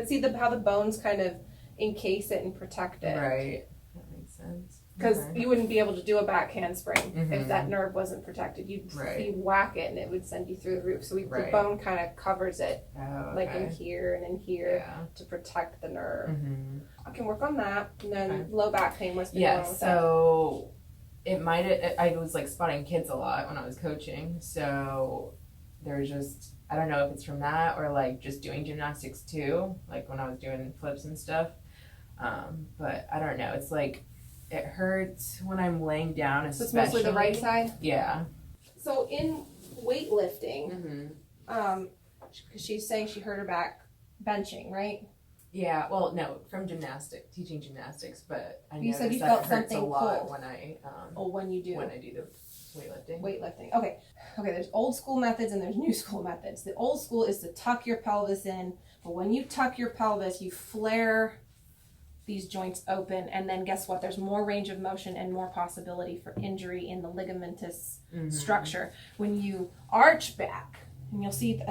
But see how the bones kind of encase it and protect it. Right. That makes sense. Because you wouldn't be able to do a back handspring Mm-hmm. if that nerve wasn't protected. You'd whack it and it would send you through the roof. So the bone kind of covers it, like in here and in here, to protect the nerve. Mm-hmm. I can work on that. And then low back pain must be going on with so it might. I was like spotting kids a lot when I was coaching. So there's just, I don't know if it's from that or like just doing gymnastics too, like when I was doing flips and stuff. But I don't know. It's like, it hurts when I'm laying down, especially. So it's mostly the right side? Yeah. So in weightlifting, because she's saying she hurt her back benching, right? Yeah, well, no, from teaching gymnastics, but I you noticed said you that felt it hurts something a lot cold. when I when you do the weightlifting. Okay, there's old school methods and there's new school methods. The old school is to tuck your pelvis in, but when you tuck your pelvis, you flare these joints open, and then guess what? There's more range of motion and more possibility for injury in the ligamentous structure. When you arch back, and you'll see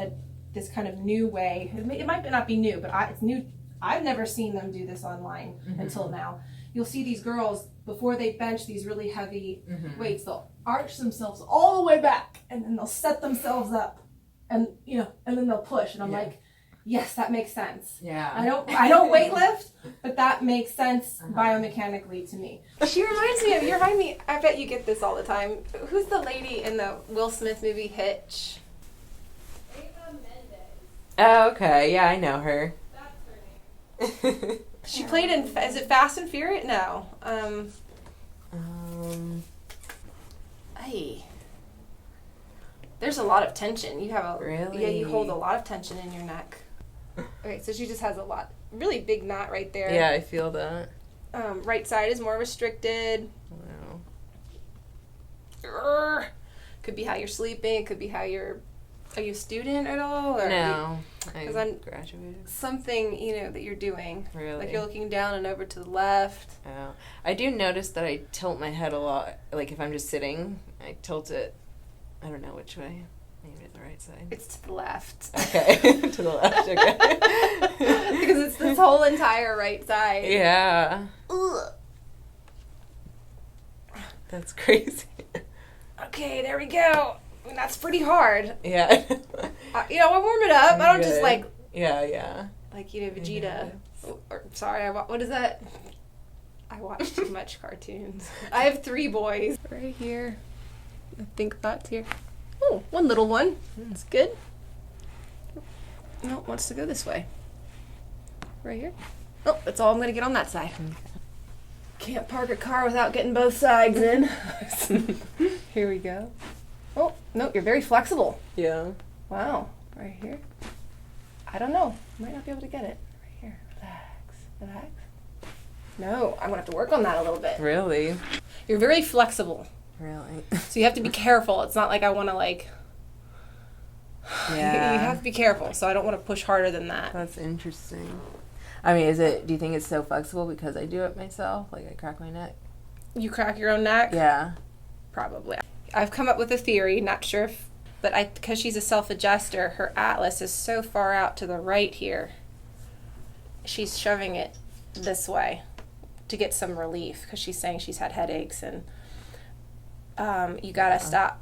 this kind of new way, it might not be new, but it's new. I've never seen them do this online until now. You'll see these girls, before they bench these really heavy weights, they'll arch themselves all the way back, and then they'll set themselves up, and then they'll push, and I'm like, yes, that makes sense. Yeah. I don't weightlift, but that makes sense biomechanically to me. She reminds me, I bet you get this all the time. Who's the lady in the Will Smith movie Hitch? Oh, okay. Yeah, I know her. That's her name. She played in, is it Fast and Furious? No. Hey. There's a lot of tension. You have Yeah, you hold a lot of tension in your neck. Okay, so she just has a really big knot right there. Yeah, I feel that. Right side is more restricted. Wow. Could be how you're sleeping. It could be how are you a student at all? Or no, I graduated. Something, that you're doing. Really? Like you're looking down and over to the left. Oh. I do notice that I tilt my head a lot. Like if I'm just sitting, I tilt it, I don't know which way. Maybe to the right side. It's to the left. Okay, to the left, okay. Because it's this whole entire right side. Yeah. Ugh. That's crazy. Okay, there we go. That's pretty hard. Yeah. I warm it up. I don't just like... Yeah. Like, Vegeta. Sorry, what is that? I watch too much cartoons. I have 3 boys. Right here. I think that's here. Oh, one little one. That's good. No, wants to go this way. Right here. Oh, that's all I'm going to get on that side. Can't park a car without getting both sides in. Here we go. Oh, no, you're very flexible. Yeah. Wow. Right here. I don't know. Might not be able to get it. Right here. Relax. No, I'm going to have to work on that a little bit. Really? You're very flexible. Really? So you have to be careful. It's not like I want to Yeah. You have to be careful. So I don't want to push harder than that. That's interesting. I mean, do you think it's so flexible because I do it myself? Like I crack my neck? You crack your own neck? Yeah. Probably. I've come up with a theory, not sure but because she's a self-adjuster, her atlas is so far out to the right here. She's shoving it this way to get some relief because she's saying she's had headaches and you gotta stop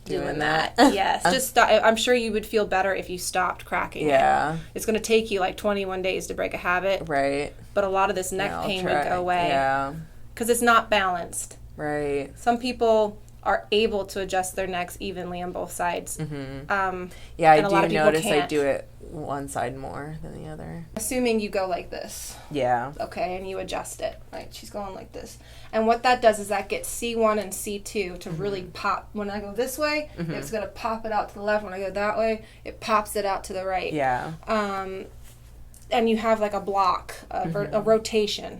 doing that. Yes, just stop. I'm sure you would feel better if you stopped cracking it. It's going to take you like 21 days to break a habit. Right. But a lot of this neck pain would go away. Yeah. Because it's not balanced. Right. Some people are able to adjust their necks evenly on both sides. Mm-hmm. Yeah, I do notice can't. I do it one side more than the other. Assuming you go like this. Yeah. Okay, and you adjust it. Right, she's going like this. And what that does is that gets C1 and C2 to really pop. When I go this way, it's going to pop it out to the left. When I go that way, it pops it out to the right. Yeah. And you have like a block, a rotation,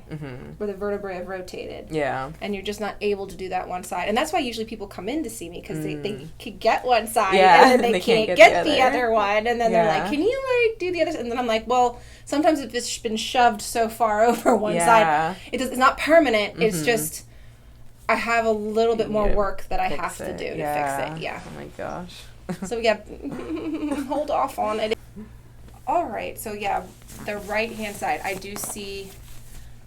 where the vertebrae have rotated. Yeah. And you're just not able to do that one side. And that's why usually people come in to see me, because they can get one side, and then they can't get the other one. And then they're like, can you like do the other? And then I'm like, well, sometimes if it's been shoved so far over one side, it's not permanent. It's just, I have a little bit more work that I have to do to fix it. Yeah. Oh my gosh. So we got hold off on it. All right, so yeah, the right hand side, I do see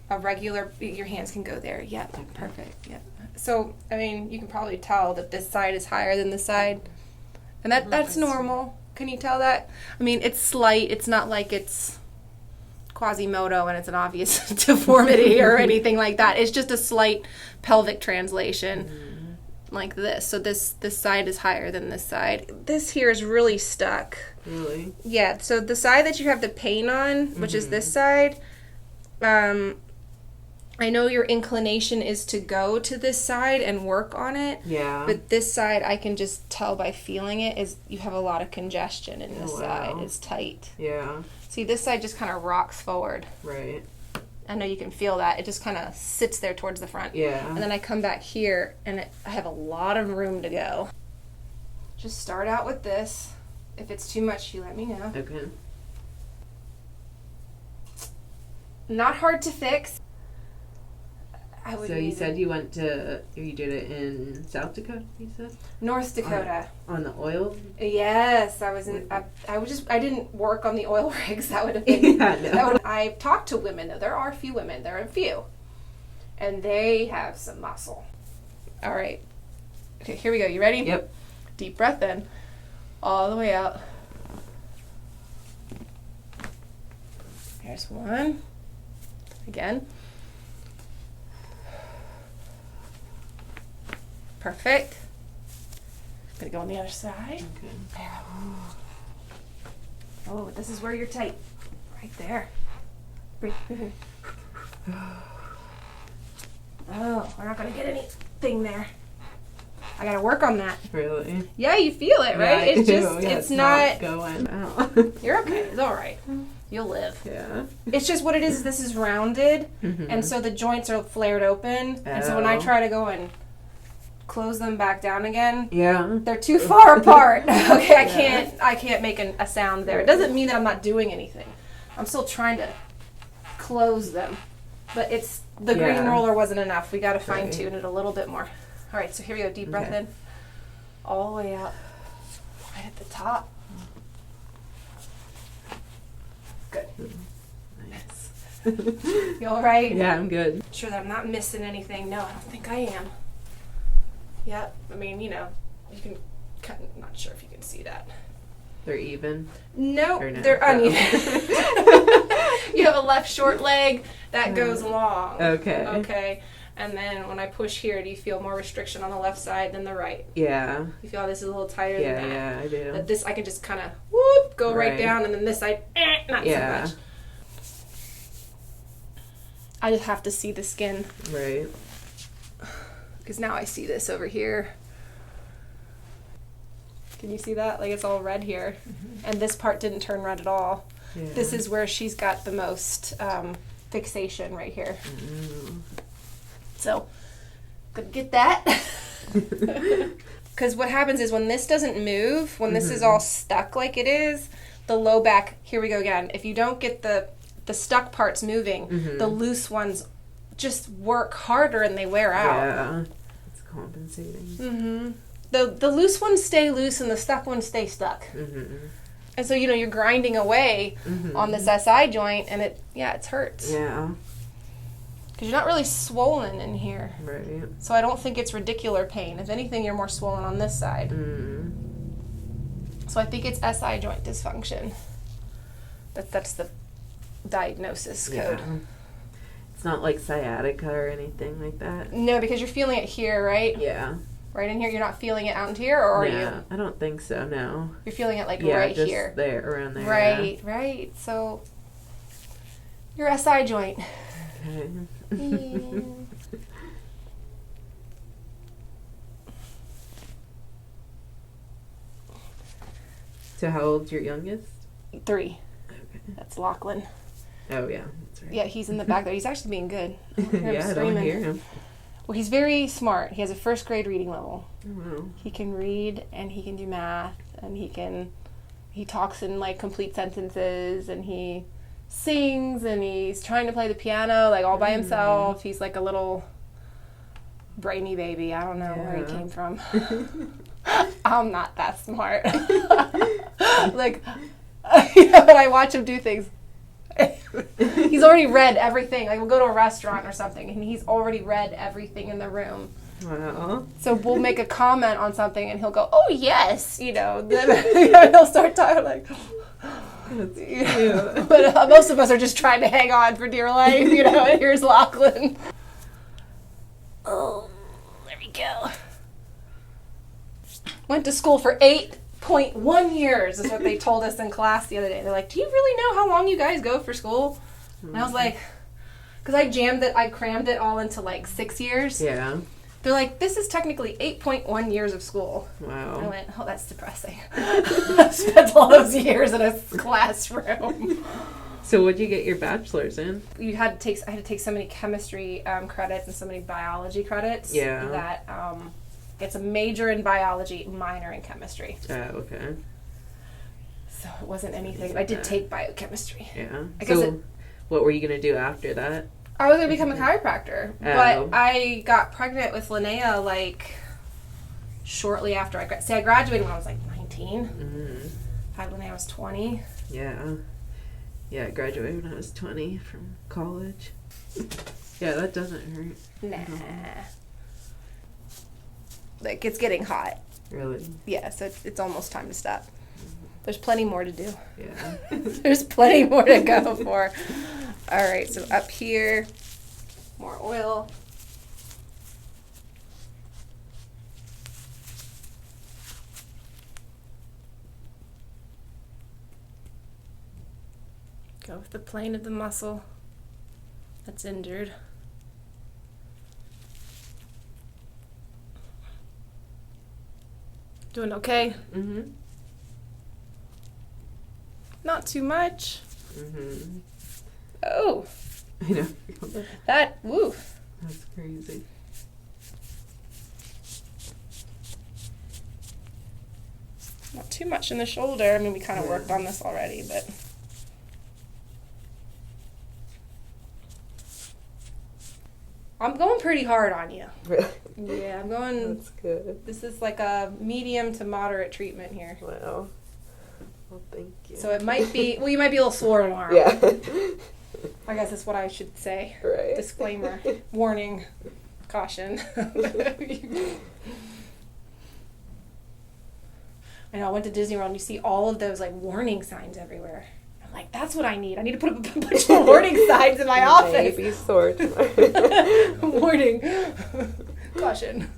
a regular, your hands can go there. Yep, perfect, yep. So, I mean, you can probably tell that this side is higher than this side. And that's normal. Can you tell that? I mean, it's slight. It's not like it's Quasimodo and it's an obvious deformity or anything like that. It's just a slight pelvic translation like this. So this side is higher than this side. This here is really stuck. Really? Yeah, so the side that you have the pain on, which is this side, I know your inclination is to go to this side and work on it. Yeah. But this side, I can just tell by feeling it, is you have a lot of congestion in this side. It's tight. Yeah. See, this side just kind of rocks forward. Right. I know you can feel that. It just kind of sits there towards the front. Yeah. And then I come back here, and I have a lot of room to go. Just start out with this. If it's too much, you let me know. Okay. Not hard to fix. So you said you did it in South Dakota, you said? North Dakota. On the oil? Yes, I was in. I didn't work on the oil rigs. That would have been. I've talked to women though. There are a few women. There are a few, and they have some muscle. All right. Okay, here we go. You ready? Yep. Deep breath in, all the way out. There's one. Again. Perfect. I'm gonna go on the other side. Okay. There. Oh, this is where you're tight. Right there. Breathe. Oh, we're not gonna get anything there. I gotta work on that. Really? Yeah, you feel it, right? Yeah, It's just, it's not going out. You're okay. It's all right. You'll live. Yeah. It's just what it is. This is rounded, and so the joints are flared open, and so when I try to go and close them back down again, they're too far apart. Okay, I can't make a sound there. It doesn't mean that I'm not doing anything. I'm still trying to close them, but it's the green roller wasn't enough. We got to fine tune it a little bit more. All right, so here we go. Deep breath in, all the way out, right at the top. Good. Nice. You all right? Yeah, I'm good. Sure that I'm not missing anything. No, I don't think I am. Yep. I mean, you can cut. Not sure if you can see that. They're even? Nope, no? they're uneven. You have a left short leg that goes long. Okay. Okay. And then when I push here, do you feel more restriction on the left side than the right? Yeah. You feel how this is a little tighter than that? Yeah, I do. But this, I can just kind of go right down, and then this side, not so much. I just have to see the skin. Right. Because now I see this over here. Can you see that? Like, it's all red here. And this part didn't turn red at all. Yeah. This is where she's got the most fixation right here. So, gonna get that. Because what happens is when this doesn't move, when this is all stuck like it is, the low back, here we go again. If you don't get the stuck parts moving, the loose ones just work harder and they wear out. Yeah, it's compensating. The loose ones stay loose and the stuck ones stay stuck. And so, you're grinding away on this SI joint and it hurts. Yeah. Because you're not really swollen in here. Right. So I don't think it's radicular pain. If anything, you're more swollen on this side. So I think it's SI joint dysfunction. That's the diagnosis code. It's not like sciatica or anything like that? No, because you're feeling it here, right? Yeah. Right in here? You're not feeling it out in here, or are you? I don't think so, no. You're feeling it right here. Yeah, just around there. Right, right. So, your SI joint. Okay. Yeah. So how old's your youngest? 3. Okay. That's Lachlan. Oh, yeah. That's right. Yeah, he's in the back there. He's actually being good. I don't hear him. Well, he's very smart. He has a 1st grade reading level. Oh, wow. He can read, and he can do math, and he talks in, complete sentences, and he sings, and he's trying to play the piano, all by himself. He's like a little brainy baby. I don't know where he came from. I'm not that smart. When I watch him do things. He's already read everything. Like, we'll go to a restaurant or something, and he's already read everything in the room. Wow. So we'll make a comment on something, and he'll go, "Oh yes," Then he'll start talking like. But most of us are just trying to hang on for dear life, And here's Lachlan. Oh, there we go. Went to school for 8.1 years is what they told us in class the other day. They're like, "Do you really know how long you guys go for school?" And I was like, because I crammed it all into like 6 years. Yeah. They're like, "This is technically 8.1 years of school." Wow. And I went, "Oh, that's depressing." I spent all those years in a classroom. So what'd you get your bachelor's in? I had to take so many chemistry credits and so many biology credits. Yeah. That it's a major in biology, minor in chemistry. Oh, okay. So it wasn't anything. I did take biochemistry. Yeah. What were you going to do after that? I was going to become a chiropractor, but I got pregnant with Linnea like shortly after I graduated when I was like 19. Mm-hmm. Had Linnea when I was 20. Yeah. Yeah, I graduated when I was 20 from college. Yeah, that doesn't hurt. Nah. Like, it's getting hot. Really? Yeah, so it's almost time to stop. There's plenty more to do. Yeah. There's plenty more to go for. All right, so up here, more oil. Go with the plane of the muscle that's injured. Doing okay? Mm-hmm. Not too much. Mm-hmm. Oh. I know. Woo. That's crazy. Not too much in the shoulder. I mean, we kind of worked on this already, but. I'm going pretty hard on you. Really? Yeah, I'm going. That's good. This is like a medium to moderate treatment here. Wow. Well, thank you. So it might be, you might be a little sore tomorrow. Yeah. I guess that's what I should say. Right. Disclaimer. Warning. Caution. I know, I went to Disney World and you see all of those like warning signs everywhere. I'm like, that's what I need. I need to put up a bunch of warning signs in my office. Maybe sore tomorrow. Warning. Caution.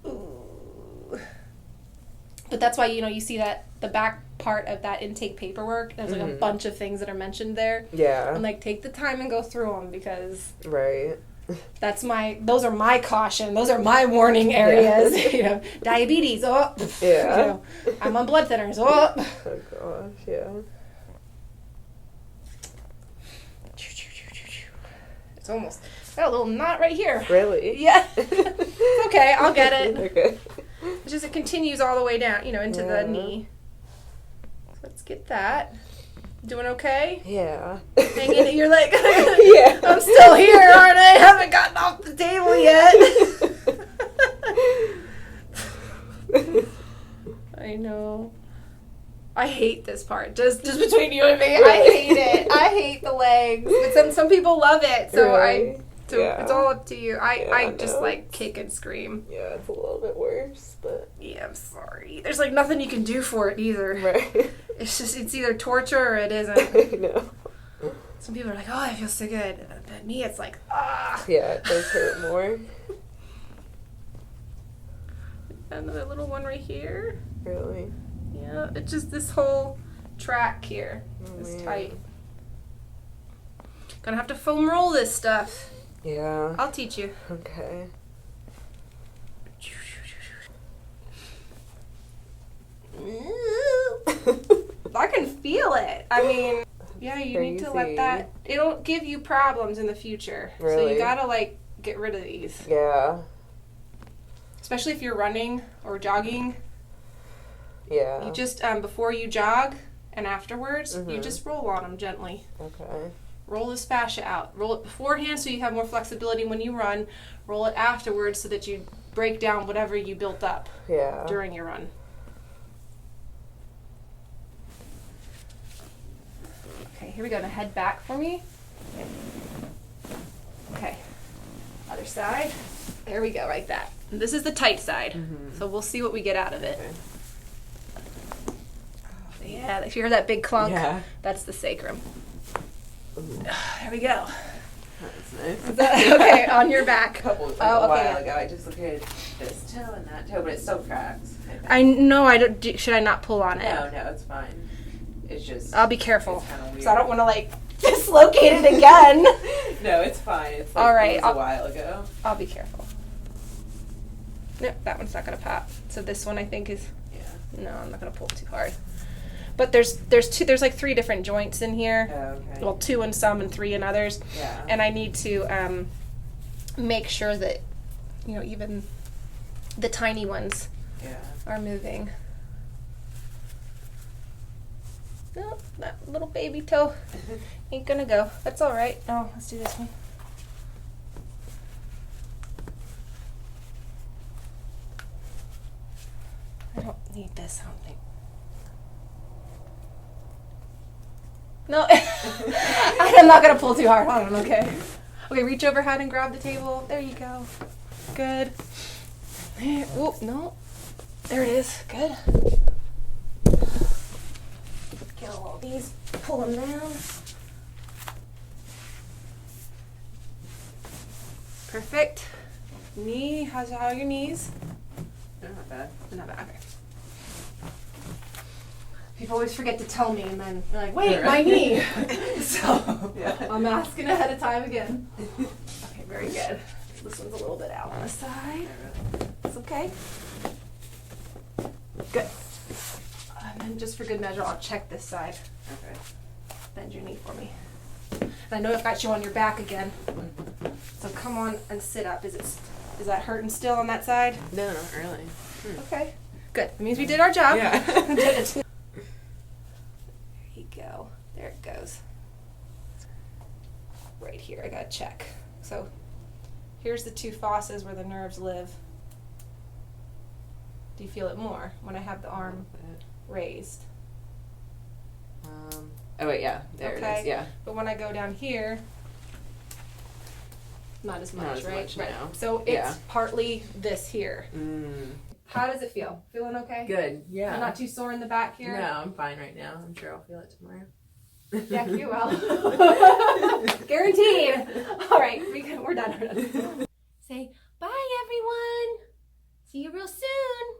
Ooh. But that's why, you see that the back part of that intake paperwork, there's like a bunch of things that are mentioned there. Yeah. And like, take the time and go through them because right. Those are my caution. Those are my warning areas. Yeah. Diabetes. Oh. Yeah. I'm on blood thinners. Oh. Oh gosh, yeah. It's almost got a little knot right here. Really? Yeah. Okay, I'll get it. Okay. It's just it continues all the way down, into the knee. So let's get that. Doing okay? Yeah. Hanging it. You're like, yeah. I'm still here, aren't I? Haven't gotten off the table yet. I know. I hate this part. Just between you and me, I hate it. I hate the legs. But some people love it, so really? It's all up to you. I just no. like kick and scream. Yeah, it's a little bit worse, but yeah, I'm sorry. There's like nothing you can do for it either. right. It's either torture or it isn't. I know. Some people are like, oh, I feel so good. But me, it's like, ah. Yeah, it does hurt more. Another little one right here. Really? Yeah, it's just this whole track here is tight. Gonna have to foam roll this stuff. Yeah. I'll teach you. Okay. I can feel it. I mean, yeah, you need to let Crazy. that. It'll give you problems in the future. So Really? you gotta like get rid of these. Yeah. Especially if you're running or jogging. Yeah. You just before you jog and afterwards, you just roll on them gently. Okay. Roll this fascia out. Roll it beforehand so you have more flexibility when you run. Roll it afterwards so that you break down whatever you built up Yeah. during your run. here we go. Now head back for me. Okay. Other side. There we go, like that. And this is the tight side. So we'll see what we get out of it. Okay. Yeah, if you hear that big clunk, that's the sacrum. There we go. That's nice. Okay, on your back. A while ago, I just looked at this toe and that toe, but it still cracks. I know. I don't. Should I not pull on it? No, it's fine. It's just. I'll be careful, because so I don't want to like dislocate it again. No, it's fine. It's like, all right. It was a while ago. I'll be careful. Nope, that one's not gonna pop. So this one I think is. Yeah. No, I'm not gonna pull too hard. But there's like 3 different joints in here. Oh, okay. Well, 2 in some and 3 in others. Yeah. And I need to make sure that even the tiny ones are moving. No, that little baby toe ain't gonna go. That's all right. Oh, let's do this one. I don't need this, I don't think. No, I'm not gonna pull too hard on him, okay? Okay, reach overhead and grab the table. There you go. Good. Oh, no. There it is. Good. Get all these, pull them down. Perfect. Knee, how are your knees? They're not bad. They're not bad, okay. People always forget to tell me, and then they're like, wait, my knee. So I'm asking ahead of time again. Okay, very good. This one's a little bit out on the side. It's okay. Good. And then just for good measure, I'll check this side. Okay. Bend your knee for me. And I know I've got you on your back again. So come on and sit up. Is that hurting still on that side? No, not really. Okay. Good. It means we did our job. Yeah. Did it. There you go. There it goes. Right here, I gotta check. So here's the 2 fossas where the nerves live. Do you feel it more when I have the arm raised? Oh wait, yeah, there it is. Yeah. But when I go down here, not as much, right? Right. So it's partly this here. Mm. How does it feel? Feeling okay? Good. Yeah. You're not too sore in the back here? No, I'm fine right now. I'm sure I'll feel it tomorrow. Yeah, you will. Guaranteed. All right, we're done. Say bye, everyone. See you real soon.